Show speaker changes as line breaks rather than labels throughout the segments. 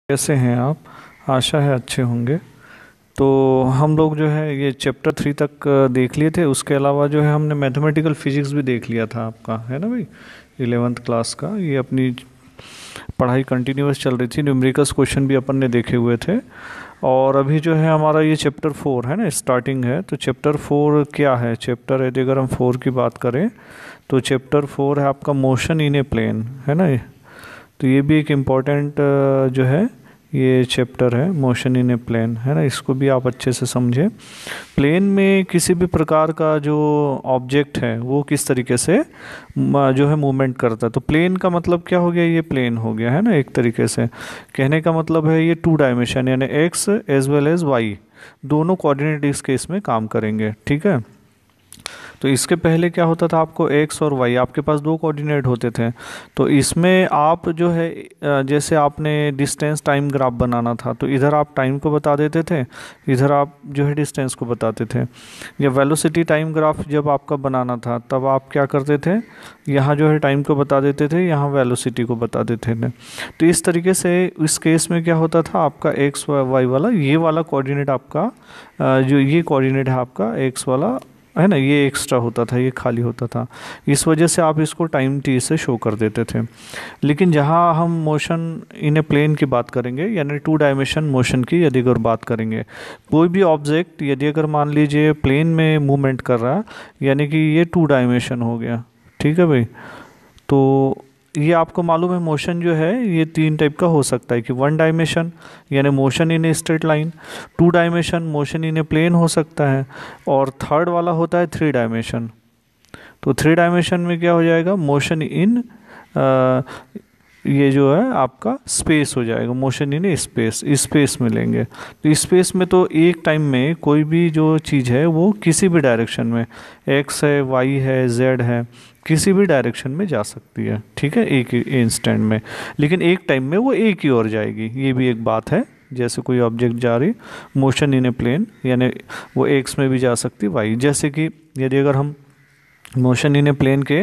कैसे हैं आप। आशा है अच्छे होंगे। तो हम लोग जो है ये चैप्टर 3 तक देख लिए थे। उसके अलावा जो है हमने मैथमेटिकल फिजिक्स भी देख लिया था आपका, है ना भाई। 11th क्लास का ये अपनी पढ़ाई कंटिन्यूअस चल रही थी। न्यूमेरिकल्स क्वेश्चन भी अपन ने देखे हुए थे। और अभी जो है हमारा ये चैप्टर 4 है ना, स्टार्टिंग है। तो चैप्टर 4 क्या है? चैप्टर यदि अगर हम 4 की बात करें तो चैप्टर 4 है आपका मोशन इन ए प्लेन, है ना। तो ये भी एक इम्पॉर्टेंट जो है ये चैप्टर है, मोशन इन ए प्लेन, है ना। इसको भी आप अच्छे से समझें। प्लेन में किसी भी प्रकार का जो ऑब्जेक्ट है वो किस तरीके से जो है मूवमेंट करता है। तो प्लेन का मतलब क्या हो गया? ये प्लेन हो गया, है ना। एक तरीके से कहने का मतलब है ये 2 डायमेंशन यानी x as well as y दोनों कोऑर्डिनेट इस केस में काम करेंगे, ठीक है। तो इसके पहले क्या होता था, आपको एक्स और वाई आपके पास 2 कोऑर्डिनेट होते थे। तो इसमें आप जो है जैसे आपने डिस्टेंस टाइम ग्राफ बनाना था तो इधर आप टाइम को बता देते थे, इधर आप जो है डिस्टेंस को बताते थे। या वेलोसिटी टाइम ग्राफ जब आपका बनाना था तब आप क्या करते थे, यहाँ जो है टाइम को बता देते थे, यहाँ वेलोसिटी को बता देते थे। तो इस तरीके से इस केस में क्या होता था, आपका एक्स वाई वाला ये वाला कोऑर्डिनेट आपका जो ये कोऑर्डिनेट है आपका एक्स वाला, है ना, ये एक्स्ट्रा होता था, ये खाली होता था। इस वजह से आप इसको टाइम टी से शो कर देते थे। लेकिन जहाँ हम मोशन इन ए प्लेन की बात करेंगे यानी 2 डायमेंशन मोशन की यदि अगर बात करेंगे, कोई भी ऑब्जेक्ट यदि अगर मान लीजिए प्लेन में मूवमेंट कर रहा है यानी कि ये 2 डायमेंशन हो गया, ठीक है भाई। तो ये आपको मालूम है मोशन जो है ये 3 टाइप का हो सकता है कि 1 डायमेंशन यानी motion in a straight line, 2 dimension motion in a plane हो सकता है, और थर्ड वाला होता है 3 डायमेंशन। तो 3 डायमेंशन में क्या हो जाएगा, मोशन इन ये जो है आपका स्पेस हो जाएगा, मोशन इन स्पेस, स्पेस में लेंगे। तो स्पेस में तो एक टाइम में कोई भी जो चीज़ है वो किसी भी डायरेक्शन में, एक्स है वाई है जेड है, किसी भी डायरेक्शन में जा सकती है, ठीक है, एक ही इंस्टेंट में। लेकिन एक टाइम में वो एक ही ओर जाएगी, ये भी एक बात है। जैसे कोई ऑब्जेक्ट जा रही मोशन इन ए प्लेन यानी वो एक्स में भी जा सकती वाई। जैसे कि यदि अगर हम मोशन इन ए प्लेन के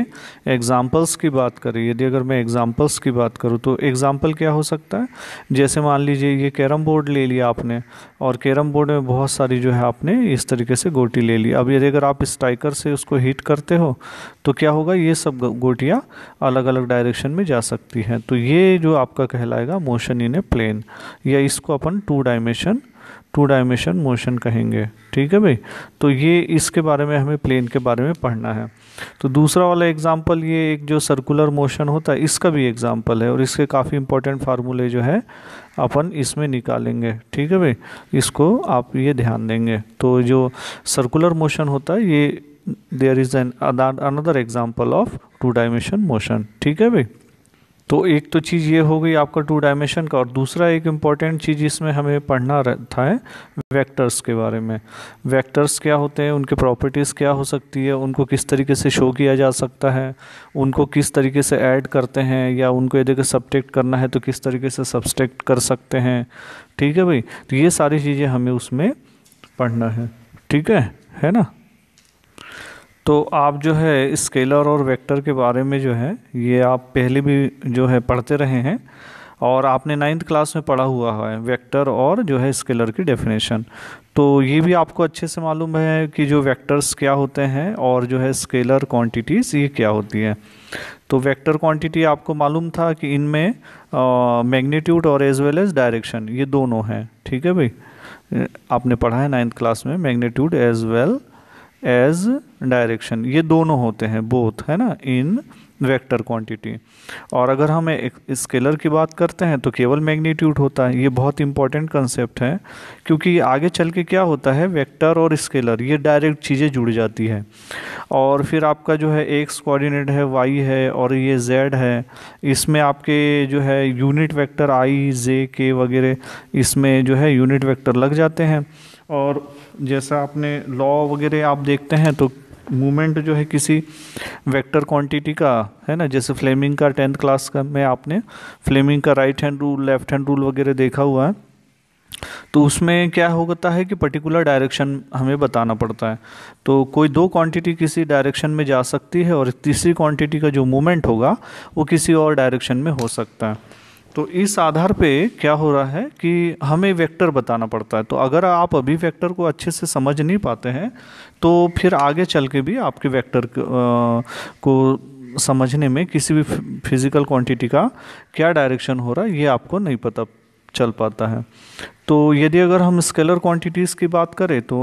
एग्जाम्पल्स की बात करें, यदि अगर मैं एग्जाम्पल्स की बात करूँ तो एग्जाम्पल क्या हो सकता है, जैसे मान लीजिए ये कैरम बोर्ड ले लिया आपने, और कैरम बोर्ड में बहुत सारी जो है आपने इस तरीके से गोटी ले ली। अब यदि अगर आप स्ट्राइकर से उसको हिट करते हो तो क्या होगा, ये सब गोटियाँ अलग अलग डायरेक्शन में जा सकती हैं। तो ये जो आपका कहलाएगा मोशन इन ए प्लेन, या इसको अपन 2 डायमेंशन मोशन कहेंगे, ठीक है भाई। तो ये इसके बारे में हमें प्लेन के बारे में पढ़ना है। तो दूसरा वाला एग्जांपल ये एक जो सर्कुलर मोशन होता है इसका भी एग्जांपल है, और इसके काफ़ी इंपॉर्टेंट फार्मूले जो है अपन इसमें निकालेंगे, ठीक है भाई। इसको आप ये ध्यान देंगे। तो जो सर्कुलर मोशन होता है ये there is an another example of 2 dimension motion, ठीक है भाई। तो एक तो चीज़ ये हो गई आपका 2 डायमेंशन का, और दूसरा एक इम्पॉर्टेंट चीज़ इसमें हमें पढ़ना रहता है वेक्टर्स के बारे में। वेक्टर्स क्या होते हैं, उनके प्रॉपर्टीज़ क्या हो सकती है, उनको किस तरीके से शो किया जा सकता है, उनको किस तरीके से ऐड करते हैं, या उनको यदि अगर सब्ट्रैक्ट करना है तो किस तरीके से सब्ट्रैक्ट कर सकते हैं, ठीक है भाई। तो ये सारी चीज़ें हमें उसमें पढ़ना है, ठीक है ना। तो आप जो है स्केलर और वेक्टर के बारे में जो है ये आप पहले भी जो है पढ़ते रहे हैं, और आपने 9th क्लास में पढ़ा हुआ है वेक्टर और जो है स्केलर की डेफिनेशन। तो ये भी आपको अच्छे से मालूम है कि जो वेक्टर्स क्या होते हैं और जो है स्केलर क्वांटिटीज़ ये क्या होती हैं। तो वेक्टर क्वांटिटी आपको मालूम था कि इनमें मैग्नीट्यूड और एज वेल एज डायरेक्शन ये दोनों हैं, ठीक है भाई। आपने पढ़ा है 9th क्लास में magnitude as well as direction ये दोनों होते हैं, बोथ, है ना, इन वेक्टर क्वांटिटी। और अगर हम एक स्केलर की बात करते हैं तो केवल मैग्नीट्यूड होता है। ये बहुत इंपॉर्टेंट कंसेप्ट है, क्योंकि आगे चल के क्या होता है वेक्टर और स्केलर ये डायरेक्ट चीज़ें जुड़ जाती है। और फिर आपका जो है एक्स कोऑर्डिनेट है, वाई है, और ये जेड है, इसमें आपके जो है यूनिट वेक्टर आई जे के वगैरह इसमें जो है यूनिट वेक्टर लग जाते हैं। और जैसा आपने लॉ वगैरह आप देखते हैं तो मूवमेंट जो है किसी वेक्टर क्वांटिटी का, है ना, जैसे फ्लेमिंग का 10th क्लास का में आपने फ्लेमिंग का right hand rule left hand rule वगैरह देखा हुआ है। तो उसमें क्या होता है कि पर्टिकुलर डायरेक्शन हमें बताना पड़ता है। तो कोई 2 क्वांटिटी किसी डायरेक्शन में जा सकती है और तीसरी क्वांटिटी का जो मूवमेंट होगा वो किसी और डायरेक्शन में हो सकता है। तो इस आधार पे क्या हो रहा है कि हमें वेक्टर बताना पड़ता है। तो अगर आप अभी वेक्टर को अच्छे से समझ नहीं पाते हैं तो फिर आगे चल के भी आपके वेक्टर को समझने में किसी भी फिजिकल क्वांटिटी का क्या डायरेक्शन हो रहा है ये आपको नहीं पता चल पाता है। तो यदि अगर हम स्केलर क्वांटिटीज़ की बात करें तो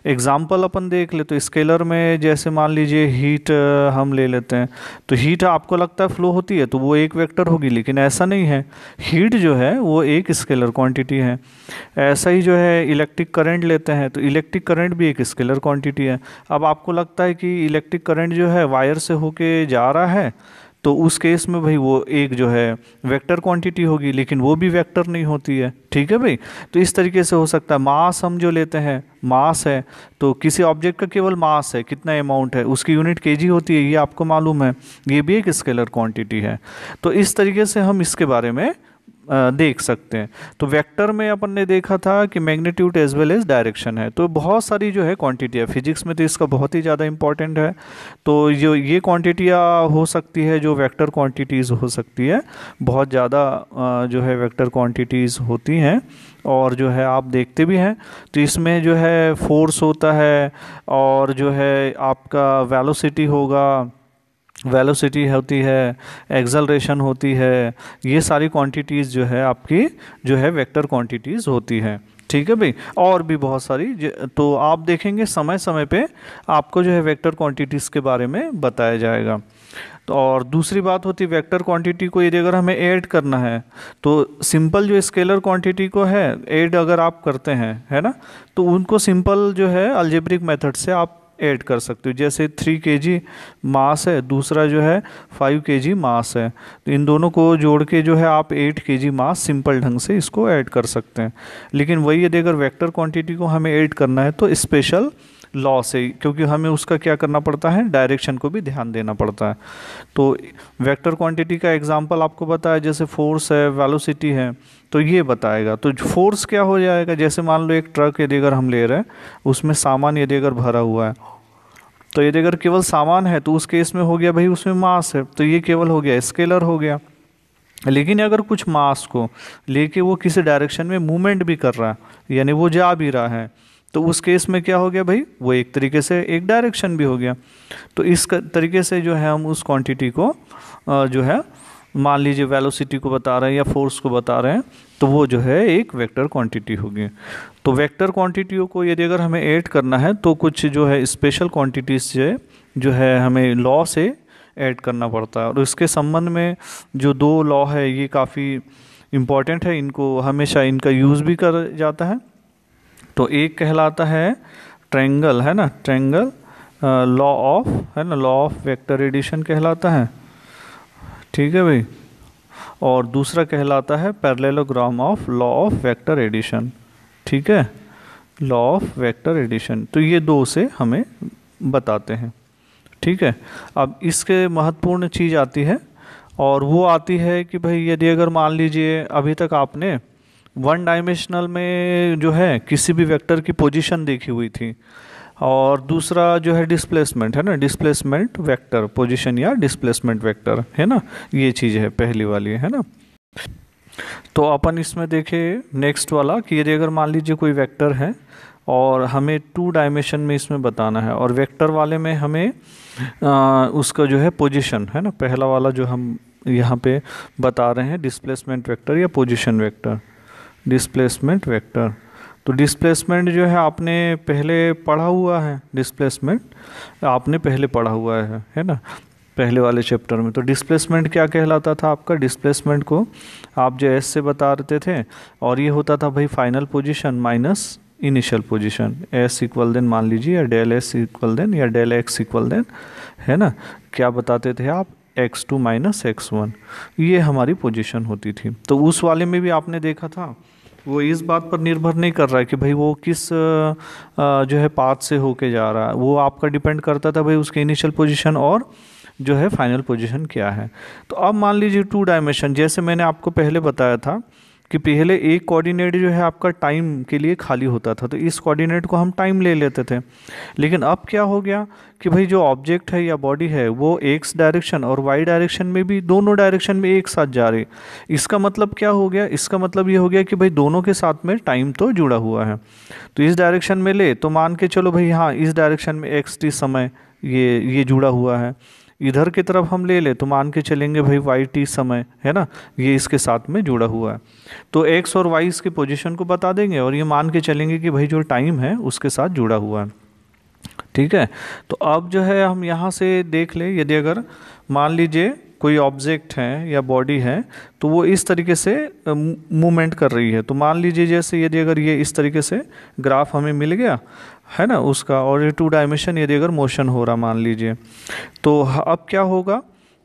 एग्जाम्पल अपन देख ले, तो स्केलर में जैसे मान लीजिए हीट हम ले लेते हैं। तो हीट आपको लगता है फ्लो होती है तो वो एक वेक्टर होगी, लेकिन ऐसा नहीं है। हीट जो है वो एक स्केलर क्वांटिटी है। ऐसा ही जो है इलेक्ट्रिक करंट लेते हैं तो इलेक्ट्रिक करंट भी एक स्केलर क्वांटिटी है। अब आपको लगता है कि इलेक्ट्रिक करंट जो है वायर से होके जा रहा है तो उस केस में भाई वो एक जो है वेक्टर क्वांटिटी होगी, लेकिन वो भी वेक्टर नहीं होती है। ठीक है भाई। तो इस तरीके से हो सकता है। मास हम जो लेते हैं, मास है तो किसी ऑब्जेक्ट का केवल मास है, कितना अमाउंट है, उसकी यूनिट केजी होती है, ये आपको मालूम है। ये भी एक स्केलर क्वांटिटी है। तो इस तरीके से हम इसके बारे में देख सकते हैं। तो वेक्टर में अपन ने देखा था कि magnitude as well as direction है। तो बहुत सारी जो है क्वांटिटी है, फिजिक्स में तो इसका बहुत ही ज़्यादा इंपॉर्टेंट है। तो जो ये क्वांटिटियाँ हो सकती है जो वेक्टर क्वांटिटीज़ हो सकती है, बहुत ज़्यादा जो है वेक्टर क्वांटिटीज़ होती हैं और जो है आप देखते भी हैं। तो इसमें जो है फोर्स होता है और जो है आपका वेलोसिटी होगा, वेलोसिटी होती है, एक्सेलरेशन होती है। ये सारी क्वांटिटीज़ जो है आपकी जो है वेक्टर क्वांटिटीज़ होती हैं। ठीक है भाई। और भी बहुत सारी तो आप देखेंगे समय समय पे आपको जो है वेक्टर क्वांटिटीज़ के बारे में बताया जाएगा। तो और दूसरी बात होती है वेक्टर क्वांटिटी को यदि अगर हमें ऐड करना है तो सिंपल जो स्केलर क्वांटिटी को है ऐड अगर आप करते हैं, है ना, तो उनको सिंपल जो है अलजेब्रिक मेथड से आप ऐड कर सकते हो। जैसे 3 kg मास है, दूसरा जो है 5 kg मास है, तो इन दोनों को जोड़ के जो है आप 8 kg मास सिंपल ढंग से इसको ऐड कर सकते हैं। लेकिन वही यदि अगर वेक्टर क्वांटिटी को हमें ऐड करना है तो स्पेशल लॉ से, क्योंकि हमें उसका क्या करना पड़ता है, डायरेक्शन को भी ध्यान देना पड़ता है। तो वेक्टर क्वांटिटी का एग्जांपल आपको बताया, जैसे फोर्स है, वेलोसिटी है, तो ये बताएगा। तो फोर्स क्या हो जाएगा, जैसे मान लो एक ट्रक यदि अगर हम ले रहे हैं उसमें सामान यदि अगर भरा हुआ है, तो यदि अगर केवल सामान है तो उस केस में हो गया भाई उसमें मास है, तो ये केवल हो गया स्केलर हो गया। लेकिन अगर कुछ मास को लेके वो किसी डायरेक्शन में मूवमेंट भी कर रहा है, यानी वो जा भी रहा है, तो उस केस में क्या हो गया भाई, वो एक तरीके से एक डायरेक्शन भी हो गया। तो इस तरीके से जो है हम उस क्वांटिटी को जो है मान लीजिए वेलोसिटी को बता रहे हैं या फोर्स को बता रहे हैं, तो वो जो है एक वेक्टर क्वांटिटी होगी। तो वेक्टर क्वांटिटियों को यदि अगर हमें ऐड करना है तो कुछ जो है स्पेशल क्वांटिटीज से जो है हमें लॉ से ऐड करना पड़ता है। और इसके संबंध में जो 2 लॉ है ये काफ़ी इम्पॉर्टेंट है, इनको हमेशा इनका यूज़ भी कर जाता है। तो एक कहलाता है ट्रायंगल, है ना, ट्रायंगल लॉ ऑफ, है ना, लॉ ऑफ वेक्टर एडिशन कहलाता है। ठीक है भाई। और दूसरा कहलाता है parallelogram of law of vector addition. ठीक है, लॉ ऑफ वेक्टर एडिशन। तो ये 2 से हमें बताते हैं। ठीक है। अब इसके महत्वपूर्ण चीज़ आती है और वो आती है कि भाई यदि अगर मान लीजिए अभी तक आपने 1 डायमेंशनल में जो है किसी भी वेक्टर की पोजीशन देखी हुई थी, और दूसरा जो है डिस्प्लेसमेंट, है ना, डिस्प्लेसमेंट वेक्टर, पोजीशन या डिस्प्लेसमेंट वेक्टर, है ना, ये चीज़ है पहली वाली, है ना। तो अपन इसमें देखें नेक्स्ट वाला कि यदि अगर मान लीजिए कोई वेक्टर है और हमें 2 डायमेंशन में इसमें बताना है, और वेक्टर वाले में हमें उसका जो है पोजीशन, है ना, पहला वाला जो हम यहाँ पे बता रहे हैं डिस्प्लेसमेंट वेक्टर या पोजीशन वेक्टर, डिस्प्लेसमेंट वेक्टर। तो डिस्प्लेसमेंट जो है आपने पहले पढ़ा हुआ है, डिस्प्लेसमेंट आपने पहले पढ़ा हुआ है ना, पहले वाले चैप्टर में। तो डिस्प्लेसमेंट क्या कहलाता था आपका, डिस्प्लेसमेंट को आप जो एस से बता रहे थे, और ये होता था भाई final position minus initial position, S equal then मान लीजिए, या डेल एस इक्वल देन या डेल एक्स इक्वल देन, है ना, क्या बताते थे आप, x2 माइनस x1, ये हमारी पोजीशन होती थी। तो उस वाले में भी आपने देखा था वो इस बात पर निर्भर नहीं कर रहा है कि भाई वो किस जो है पाथ से होके जा रहा है, वो आपका डिपेंड करता था भाई उसके इनिशियल पोजीशन और जो है फाइनल पोजीशन क्या है। तो अब मान लीजिए 2 डायमेंशन, जैसे मैंने आपको पहले बताया था कि पहले एक कोऑर्डिनेट जो है आपका टाइम के लिए खाली होता था, तो इस कोऑर्डिनेट को हम टाइम ले लेते थे। लेकिन अब क्या हो गया कि भाई जो ऑब्जेक्ट है या बॉडी है वो एक्स डायरेक्शन और वाई डायरेक्शन में भी, दोनों डायरेक्शन में एक साथ जा रही। इसका मतलब क्या हो गया, इसका मतलब ये हो गया कि भाई दोनों के साथ में टाइम तो जुड़ा हुआ है। तो इस डायरेक्शन में ले तो मान के चलो भाई हाँ, इस डायरेक्शन में एक्स टी समय ये जुड़ा हुआ है। इधर की तरफ हम ले तो मान के चलेंगे भाई वाई टी समय, है ना, ये इसके साथ में जुड़ा हुआ है। तो एक्स और वाई इसकी पोजीशन को बता देंगे और ये मान के चलेंगे कि भाई जो टाइम है उसके साथ जुड़ा हुआ है। ठीक है। तो अब जो है हम यहाँ से देख ले, यदि अगर मान लीजिए कोई ऑब्जेक्ट है या बॉडी है तो वो इस तरीके से मूवमेंट कर रही है। तो मान लीजिए जैसे यदि अगर ये इस तरीके से ग्राफ हमें मिल गया है ना उसका, और ये 2 डायमेंशन यदि अगर मोशन हो रहा मान लीजिए, तो अब क्या होगा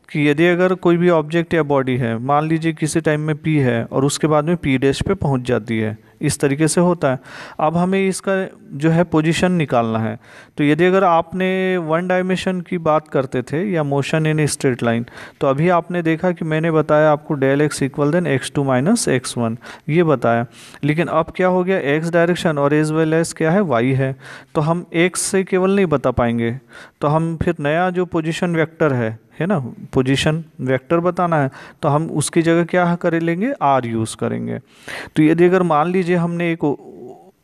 कि यदि अगर कोई भी ऑब्जेक्ट या बॉडी है, मान लीजिए किसी टाइम में पी है और उसके बाद में पी डैश पे पहुंच जाती है, इस तरीके से होता है। अब हमें इसका जो है पोजीशन निकालना है। तो यदि अगर आपने 1 डायमेंशन की बात करते थे या मोशन इन स्ट्रेट लाइन, तो अभी आपने देखा कि मैंने बताया आपको del x equal then x2 minus x1 ये बताया। लेकिन अब क्या हो गया, एक्स डायरेक्शन और एज वेल एज क्या है, वाई है। तो हम एक्स से केवल नहीं बता पाएंगे, तो हम फिर नया जो पोजीशन वेक्टर है ना, पोजीशन वेक्टर बताना है, तो हम उसकी जगह क्या कर लेंगे, आर यूज़ करेंगे। तो यदि अगर मान लीजिए हमने एक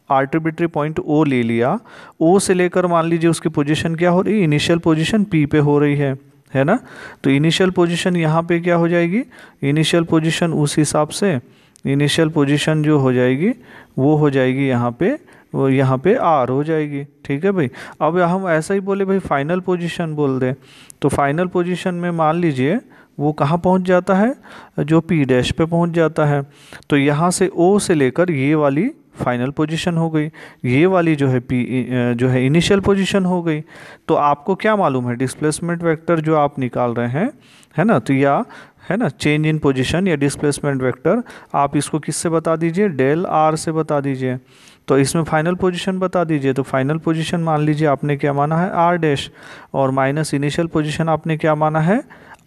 आर्बिट्रेरी पॉइंट ओ ले लिया, ओ से लेकर मान लीजिए उसकी पोजीशन क्या हो रही है, इनिशियल पोजीशन पी पे हो रही है ना। तो इनिशियल पोजीशन यहाँ पे क्या हो जाएगी, इनिशियल पोजीशन उस हिसाब से इनिशियल पोजीशन जो हो जाएगी वो हो जाएगी यहाँ पे, वो यहाँ पे आर हो जाएगी। ठीक है भाई। अब हम ऐसा ही बोले भाई फाइनल पोजीशन बोल दें, तो फाइनल पोजीशन में मान लीजिए वो कहाँ पहुँच जाता है, जो पी डैश पे पहुँच जाता है। तो यहाँ से ओ से लेकर ये वाली फाइनल पोजीशन हो गई, ये वाली जो है पी जो है इनिशियल पोजीशन हो गई। तो आपको क्या मालूम है, डिस्प्लेसमेंट वेक्टर जो आप निकाल रहे हैं, है ना, तो या है ना चेंज इन पोजीशन या डिस्प्लेसमेंट वेक्टर, आप इसको किससे बता दीजिए, डेल आर से बता दीजिए। तो इसमें फाइनल पोजीशन बता दीजिए। तो फाइनल पोजीशन मान लीजिए आपने क्या माना है, आर डैश, और माइनस इनिशियल पोजीशन आपने क्या माना है,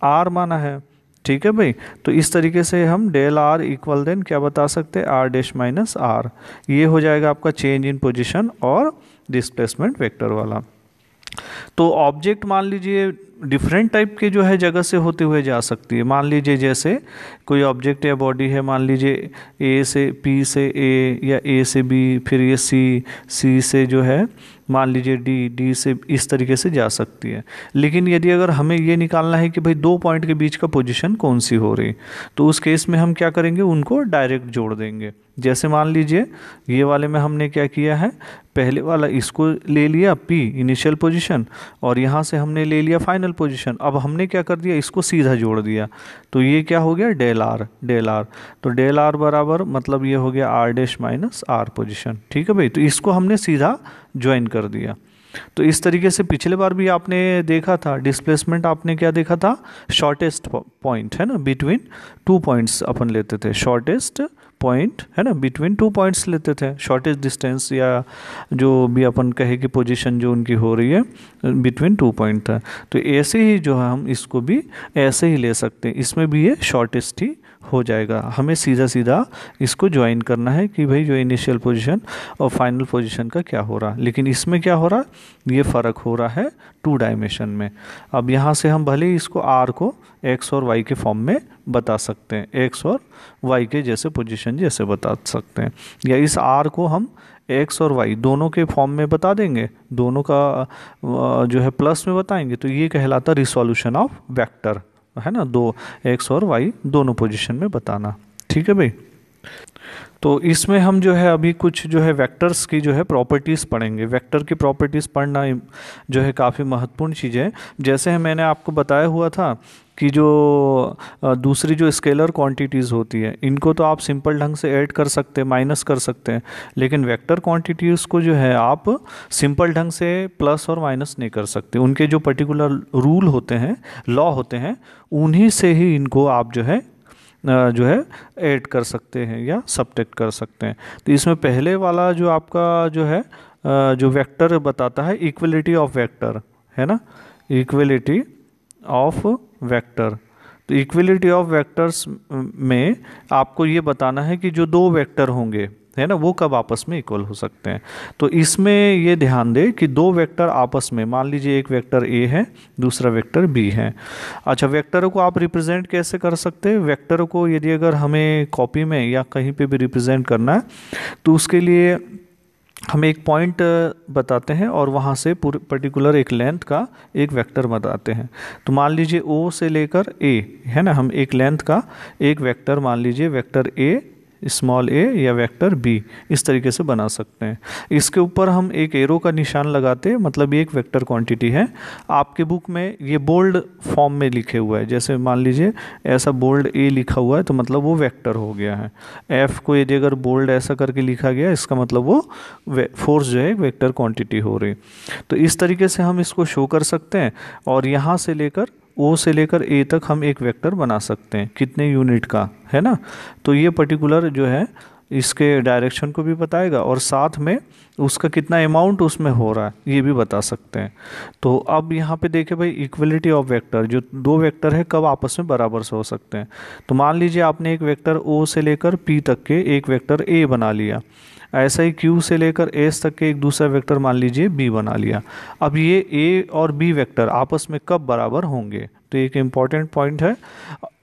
आर माना है। ठीक है भाई। तो इस तरीके से हम डेल आर इक्वल देन क्या बता सकते हैं, आर डैश माइनस आर। ये हो जाएगा आपका चेंज इन पोजीशन और डिस्प्लेसमेंट वेक्टर वाला। तो ऑब्जेक्ट मान लीजिए डिफरेंट टाइप के जो है जगह से होते हुए जा सकती है। मान लीजिए जैसे कोई ऑब्जेक्ट या बॉडी है, मान लीजिए ए से पी से ए, या ए से बी, फिर ये सी से जो है मान लीजिए डी से, इस तरीके से जा सकती है। लेकिन यदि अगर हमें ये निकालना है कि भाई 2 पॉइंट के बीच का पोजीशन कौन सी हो रही, तो उस केस में हम क्या करेंगे, उनको डायरेक्ट जोड़ देंगे। जैसे मान लीजिए ये वाले में हमने क्या किया है, पहले वाला इसको ले लिया P इनिशियल पोजीशन, और यहाँ से हमने ले लिया फाइनल पोजीशन। अब हमने क्या कर दिया, इसको सीधा जोड़ दिया। तो ये क्या हो गया, डेल आर। तो डेल आर बराबर मतलब ये हो गया r dash minus r position. ठीक है भाई। तो इसको हमने सीधा ज्वाइन कर दिया। तो इस तरीके से पिछले बार भी आपने देखा था डिस्प्लेसमेंट, आपने क्या देखा था, शॉर्टेस्ट पॉइंट, है ना, बिटवीन 2 पॉइंट्स अपन लेते थे, शॉर्टेस्ट पॉइंट, है ना, बिटवीन 2 पॉइंट्स लेते थे, शॉर्टेस्ट डिस्टेंस, या जो भी अपन कहे कि पोजीशन जो उनकी हो रही है बिटवीन 2 पॉइंट था। तो ऐसे ही जो है हम इसको भी ऐसे ही ले सकते हैं, इसमें भी ये शॉर्टेस्ट ही हो जाएगा। हमें सीधा सीधा इसको ज्वाइन करना है कि भाई जो इनिशियल पोजीशन और फाइनल पोजीशन का क्या हो रहा, लेकिन इसमें क्या हो रहा, ये फ़र्क हो रहा है 2 डायमेंशन में। अब यहाँ से हम भले ही इसको आर को एक्स और वाई के फॉर्म में बता सकते हैं, एक्स और वाई के जैसे पोजीशन जैसे बता सकते हैं, या इस आर को हम एक्स और वाई दोनों के फॉर्म में बता देंगे, दोनों का जो है प्लस में बताएंगे। तो ये कहलाता रिसोल्यूशन ऑफ वेक्टर, है ना, 2 एक्स और वाई दोनों पोजीशन में बताना। ठीक है भाई। तो इसमें हम जो है अभी कुछ जो है वेक्टर्स की जो है प्रॉपर्टीज़ पढ़ेंगे। वेक्टर की प्रॉपर्टीज़ पढ़ना जो है काफ़ी महत्वपूर्ण चीज़ है। जैसे मैंने आपको बताया हुआ था कि जो दूसरी जो स्केलर क्वांटिटीज़ होती है, इनको तो आप सिंपल ढंग से ऐड कर सकते हैं, माइनस कर सकते हैं, लेकिन वेक्टर क्वांटिटीज़ को जो है आप सिंपल ढंग से प्लस और माइनस नहीं कर सकते। उनके जो पर्टिकुलर रूल होते हैं, लॉ होते हैं, उन्हीं से ही इनको आप जो है ऐड कर सकते हैं या सब्ट्रैक्ट कर सकते हैं। तो इसमें पहले वाला जो आपका जो है जो वेक्टर बताता है इक्वलिटी ऑफ वेक्टर, है ना, इक्वलिटी ऑफ वेक्टर। तो इक्वलिटी ऑफ वेक्टर्स में आपको ये बताना है कि जो दो वेक्टर होंगे, है ना, वो कब आपस में इक्वल हो सकते हैं। तो इसमें ये ध्यान दें कि दो वेक्टर आपस में, मान लीजिए एक वेक्टर ए है, दूसरा वेक्टर बी है। अच्छा, वेक्टरों को आप रिप्रेजेंट कैसे कर सकते हैं? वेक्टर को यदि अगर हमें कॉपी में या कहीं पे भी रिप्रेजेंट करना है तो उसके लिए हम एक पॉइंट बताते हैं और वहाँ से पूरे पर्टिकुलर एक लेंथ का एक वेक्टर बताते हैं। तो मान लीजिए ओ से लेकर ए, है ना, हम एक लेंथ का एक वेक्टर मान लीजिए वेक्टर ए स्मॉल ए या वेक्टर बी इस तरीके से बना सकते हैं। इसके ऊपर हम एक एरो का निशान लगाते हैं, मतलब ये एक वेक्टर क्वांटिटी है। आपके बुक में ये बोल्ड फॉर्म में लिखे हुआ है, जैसे मान लीजिए ऐसा बोल्ड ए लिखा हुआ है तो मतलब वो वेक्टर हो गया है। एफ को यदि अगर बोल्ड ऐसा करके लिखा गया इसका मतलब वो फोर्स जो है वेक्टर क्वांटिटी हो रही। तो इस तरीके से हम इसको शो कर सकते हैं और यहाँ से लेकर ओ से लेकर ए तक हम एक वेक्टर बना सकते हैं, कितने यूनिट का, है ना। तो ये पर्टिकुलर जो है इसके डायरेक्शन को भी बताएगा और साथ में उसका कितना अमाउंट उसमें हो रहा है ये भी बता सकते हैं। तो अब यहाँ पे देखें भाई, इक्वलिटी ऑफ वेक्टर, जो दो वेक्टर है कब आपस में बराबर से हो सकते हैं। तो मान लीजिए आपने एक वेक्टर ओ से लेकर पी तक के एक वेक्टर ए बना लिया, ऐसा ही क्यू से लेकर एस तक के एक दूसरा वेक्टर मान लीजिए बी बना लिया। अब ये ए और बी वेक्टर आपस में कब बराबर होंगे? तो एक इम्पॉर्टेंट पॉइंट है,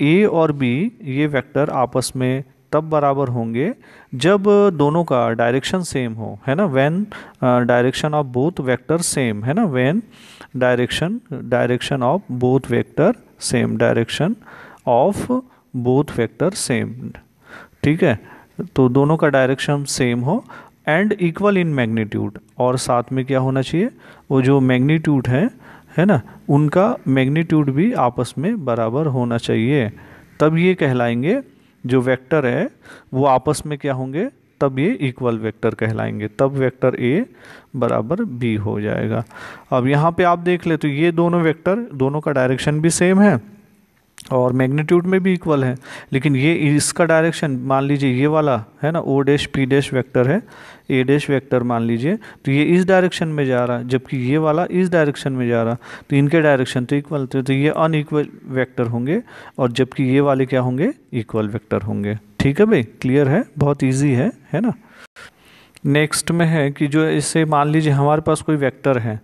ए और बी ये वेक्टर आपस में तब बराबर होंगे जब दोनों का डायरेक्शन सेम हो, है ना। When direction of both vector same, है ना, when direction of both vector same, direction of both vector same, ठीक है। तो दोनों का डायरेक्शन सेम हो एंड इक्वल इन मैग्नीट्यूड, और साथ में क्या होना चाहिए, वो जो मैग्नीट्यूड है ना, उनका मैग्नीट्यूड भी आपस में बराबर होना चाहिए। तब ये कहलाएंगे जो वेक्टर है वो आपस में क्या होंगे, तब ये इक्वल वेक्टर कहलाएंगे, तब वेक्टर ए बराबर बी हो जाएगा। अब यहाँ पे आप देख ले तो ये दोनों वेक्टर, दोनों का डायरेक्शन भी सेम है और मैग्नीट्यूड में भी इक्वल है, लेकिन ये इसका डायरेक्शन मान लीजिए ये वाला है ना, O dash P dash vector है, ए डैश वेक्टर मान लीजिए, तो ये इस डायरेक्शन में जा रहा है जबकि ये वाला इस डायरेक्शन में जा रहा, तो इनके डायरेक्शन तो इक्वल थे, तो ये अनइक्वल वेक्टर होंगे और जबकि ये वाले क्या होंगे, इक्वल वेक्टर होंगे। ठीक है भाई, क्लियर है, बहुत ईजी है ना। नेक्स्ट में है कि जो इससे मान लीजिए हमारे पास कोई वेक्टर है,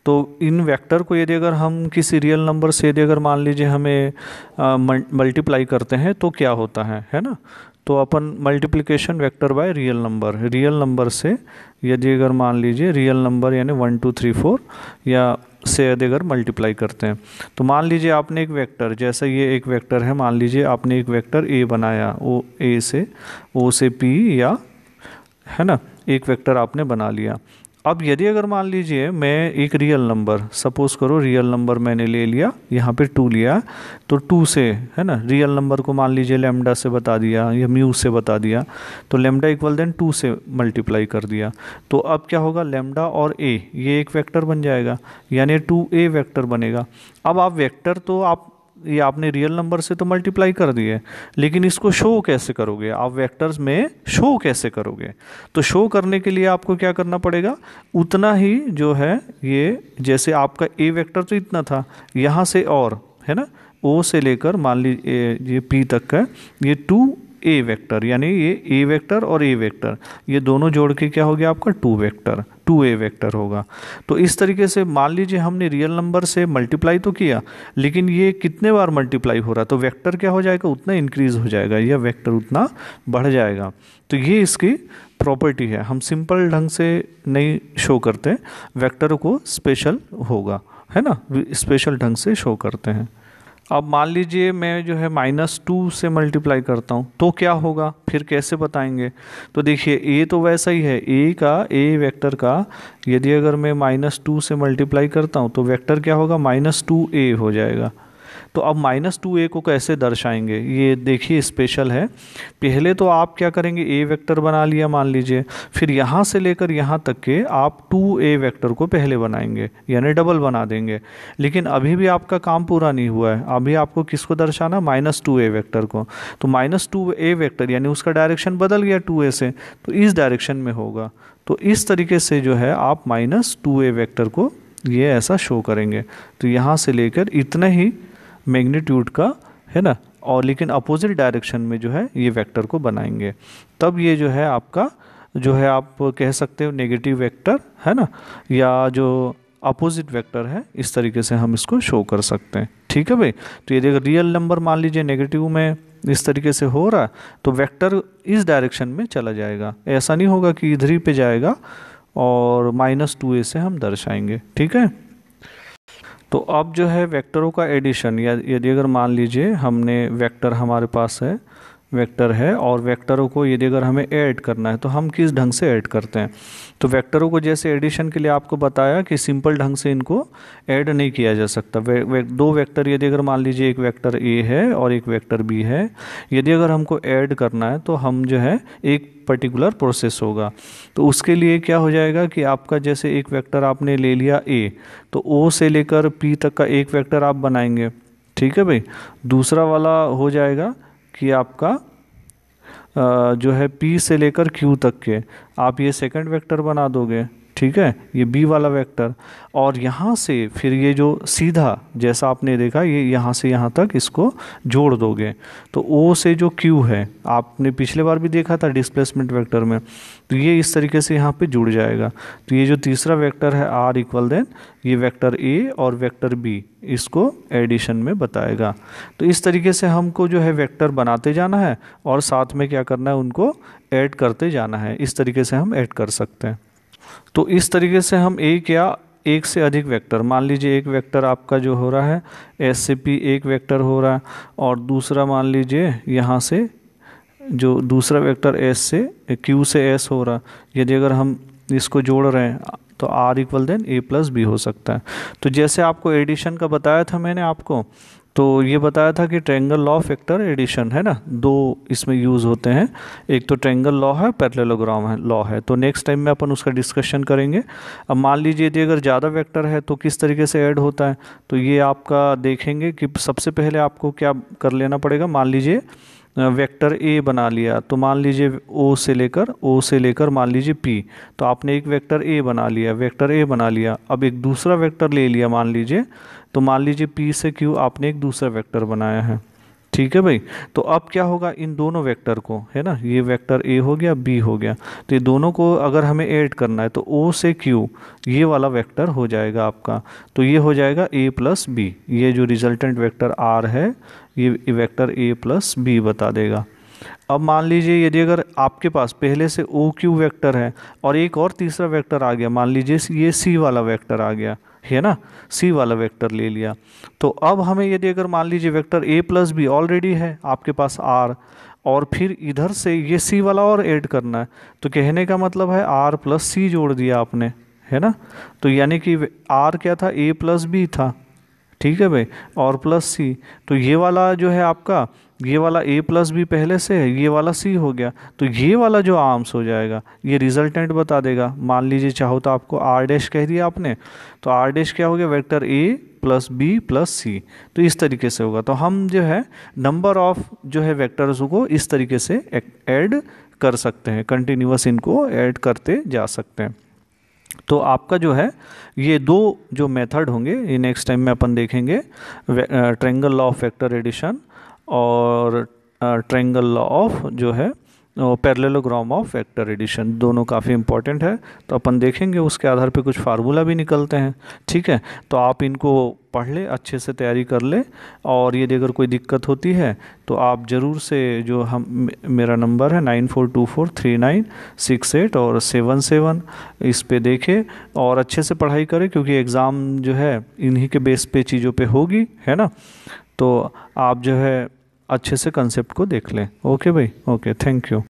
तो इन वेक्टर को यदि अगर हम किसी रियल नंबर से यदि अगर मान लीजिए हमें मल्टीप्लाई करते हैं तो क्या होता है ना। तो अपन multiplication vector by real number से यदि अगर मान लीजिए रियल नंबर यानी 1 2 3 4 या से यदि अगर मल्टीप्लाई करते हैं, तो मान लीजिए आपने एक वेक्टर, जैसे ये एक वेक्टर है, मान लीजिए आपने एक वेक्टर ए बनाया, ओ से पी या, है ना, एक वेक्टर आपने बना लिया। अब यदि अगर मान लीजिए मैं एक रियल नंबर, सपोज करो रियल नंबर मैंने ले लिया, यहाँ पे 2 लिया, तो 2 से, है ना, रियल नंबर को मान लीजिए लैम्डा से बता दिया या म्यू से बता दिया, तो लैम्डा इक्वल देन 2 से मल्टीप्लाई कर दिया, तो अब क्या होगा, लैम्डा और ए ये एक वेक्टर बन जाएगा, यानी 2a वेक्टर बनेगा। अब आप वेक्टर तो आप ये आपने रियल नंबर से तो मल्टीप्लाई कर दिए, लेकिन इसको शो कैसे करोगे, आप वेक्टर्स में शो कैसे करोगे? तो शो करने के लिए आपको क्या करना पड़ेगा, उतना ही जो है, ये जैसे आपका ए वेक्टर तो इतना था, यहाँ से और, है ना, ओ से लेकर मान लीजिए ये पी तक का, ये 2a वेक्टर, यानी ये ए वेक्टर और ए वेक्टर ये दोनों जोड़ के क्या हो गया आपका 2a वेक्टर होगा। तो इस तरीके से मान लीजिए हमने रियल नंबर से मल्टीप्लाई तो किया, लेकिन ये कितने बार मल्टीप्लाई हो रहा, तो वेक्टर क्या हो जाएगा, उतना इंक्रीज हो जाएगा या वेक्टर उतना बढ़ जाएगा। तो ये इसकी प्रॉपर्टी है, हम सिंपल ढंग से नहीं शो करते, वेक्टर को स्पेशल होगा, है ना, स्पेशल ढंग से शो करते हैं। अब मान लीजिए मैं जो है -2 से मल्टीप्लाई करता हूँ तो क्या होगा, फिर कैसे बताएंगे? तो देखिए ए तो वैसा ही है, ए वेक्टर का यदि अगर मैं -2 से मल्टीप्लाई करता हूँ तो वेक्टर क्या होगा, -2a हो जाएगा। तो अब -2a को कैसे दर्शाएंगे, ये देखिए स्पेशल है। पहले तो आप क्या करेंगे, ए वेक्टर बना लिया मान लीजिए, फिर यहाँ से लेकर यहाँ तक के आप 2a वेक्टर को पहले बनाएंगे, यानी डबल बना देंगे। लेकिन अभी भी आपका काम पूरा नहीं हुआ है, अभी आपको किसको दर्शाना, -2a वेक्टर को। तो -2a वेक्टर यानी उसका डायरेक्शन बदल गया 2a से, तो इस डायरेक्शन में होगा। तो इस तरीके से जो है आप -2a वेक्टर को ये ऐसा शो करेंगे। तो यहाँ से लेकर इतना ही मैग्नीट्यूड का, है ना, और लेकिन अपोजिट डायरेक्शन में जो है ये वेक्टर को बनाएंगे, तब ये जो है आपका जो है आप कह सकते हो नेगेटिव वेक्टर, है ना, या जो अपोजिट वेक्टर है, इस तरीके से हम इसको शो कर सकते हैं। ठीक है भाई। तो ये देखो रियल नंबर मान लीजिए नेगेटिव में इस तरीके से हो रहा है तो वेक्टर इस डायरेक्शन में चला जाएगा, ऐसा नहीं होगा कि इधर ही पे जाएगा, और -2a से हम दर्शाएंगे। ठीक है। तो अब जो है वेक्टरों का एडिशन, या यदि अगर मान लीजिए हमने वेक्टर हमारे पास है, वेक्टर है और वेक्टरों को यदि अगर हमें ऐड करना है तो हम किस ढंग से ऐड करते हैं। तो वेक्टरों को जैसे एडिशन के लिए आपको बताया कि सिंपल ढंग से इनको ऐड नहीं किया जा सकता। दो वेक्टर यदि अगर मान लीजिए एक वेक्टर ए है और एक वेक्टर बी है, यदि अगर हमको ऐड करना है तो हम जो है एक पर्टिकुलर प्रोसेस होगा। तो उसके लिए क्या हो जाएगा कि आपका जैसे एक वेक्टर आपने ले लिया ए, तो ओ से लेकर पी तक का एक वेक्टर आप बनाएंगे। ठीक है भाई। दूसरा वाला हो जाएगा कि आपका जो है P से लेकर Q तक के आप ये सेकंड वेक्टर बना दोगे। ठीक है, ये B वाला वेक्टर, और यहाँ से फिर ये जो सीधा जैसा आपने देखा ये यहाँ से यहाँ तक इसको जोड़ दोगे, तो O से जो Q है आपने पिछले बार भी देखा था डिस्प्लेसमेंट वेक्टर में, तो ये इस तरीके से यहाँ पे जुड़ जाएगा। तो ये जो तीसरा वेक्टर है R इक्वल देन ये वेक्टर A और वेक्टर B इसको एडिशन में बताएगा। तो इस तरीके से हमको जो है वेक्टर बनाते जाना है और साथ में क्या करना है, उनको ऐड करते जाना है। इस तरीके से हम ऐड कर सकते हैं। तो इस तरीके से हम एक या एक से अधिक वेक्टर, मान लीजिए एक वेक्टर आपका जो हो रहा है एस से पी एक वेक्टर हो रहा है, और दूसरा मान लीजिए यहाँ से जो दूसरा वेक्टर एस से क्यू से एस हो रहा है, यदि अगर हम इसको जोड़ रहे हैं तो r equal then a plus b हो सकता है। तो जैसे आपको एडिशन का बताया था मैंने आपको, तो ये बताया था कि triangle law of vector addition है ना, दो इसमें यूज़ होते हैं, एक तो ट्रायंगल लॉ है, पैरेललोग्राम है लॉ है। तो नेक्स्ट टाइम में अपन उसका डिस्कशन करेंगे। अब मान लीजिए यदि अगर ज़्यादा वेक्टर है तो किस तरीके से ऐड होता है, तो ये आपका देखेंगे कि सबसे पहले आपको क्या कर लेना पड़ेगा। मान लीजिए वेक्टर ए बना लिया, तो मान लीजिए ओ से लेकर मान लीजिए पी, तो आपने एक वेक्टर ए बना लिया, वेक्टर ए बना लिया। अब एक दूसरा वेक्टर ले लिया मान लीजिए, तो मान लीजिए पी से क्यू आपने एक दूसरा वेक्टर बनाया है। ठीक है भाई। तो अब क्या होगा, इन दोनों वेक्टर को, है ना, ये वेक्टर ए हो गया, बी हो गया, तो ये दोनों को अगर हमें ऐड करना है तो ओ से क्यू ये वाला वेक्टर हो जाएगा आपका, तो ये हो जाएगा ए प्लस बी। ये जो रिजल्टेंट वेक्टर आर है ये वेक्टर ए प्लस बी बता देगा। अब मान लीजिए यदि अगर आपके पास पहले से ओ क्यू वेक्टर है और एक और तीसरा वेक्टर आ गया, मान लीजिए ये सी वाला वेक्टर आ गया, है ना, सी वाला वेक्टर ले लिया, तो अब हमें यदि अगर मान लीजिए vector a plus b already है आपके पास आर, और फिर इधर से ये सी वाला और ऐड करना है, तो कहने का मतलब है आर प्लस सी जोड़ दिया आपने, है ना। तो यानी कि आर क्या था, ए प्लस बी था। ठीक है भाई, और प्लस सी, तो ये वाला जो है आपका, ये वाला a प्लस बी पहले से है, ये वाला c हो गया, तो ये वाला जो आर्म्स हो जाएगा ये रिजल्टेंट बता देगा। मान लीजिए चाहो तो आपको r डैश कह दिया आपने, तो r डैश क्या हो गया, vector a plus B plus C. तो इस तरीके से होगा। तो हम जो है नंबर ऑफ जो है वेक्टर्स को इस तरीके से ऐड कर सकते हैं, कंटिन्यूअस इनको ऐड करते जा सकते हैं। तो आपका जो है ये दो जो मेथड होंगे ये नेक्स्ट टाइम में अपन देखेंगे, triangle law of vector addition और ट्रायंगल लॉ ऑफ जो है पैरेललोग्राम ऑफ वेक्टर एडिशन, दोनों काफ़ी इंपॉर्टेंट है। तो अपन देखेंगे, उसके आधार पे कुछ फार्मूला भी निकलते हैं। ठीक है, तो आप इनको पढ़ ले, अच्छे से तैयारी कर ले, और यदि अगर कोई दिक्कत होती है तो आप ज़रूर से जो हम मेरा नंबर है 94243968 और 77 इस पे देखें और अच्छे से पढ़ाई करें, क्योंकि एग्ज़ाम जो है इन्हीं के बेस पे चीज़ों पे होगी, है ना। तो आप जो है अच्छे से कंसेप्ट को देख लें। ओके भाई, ओके, थैंक यू।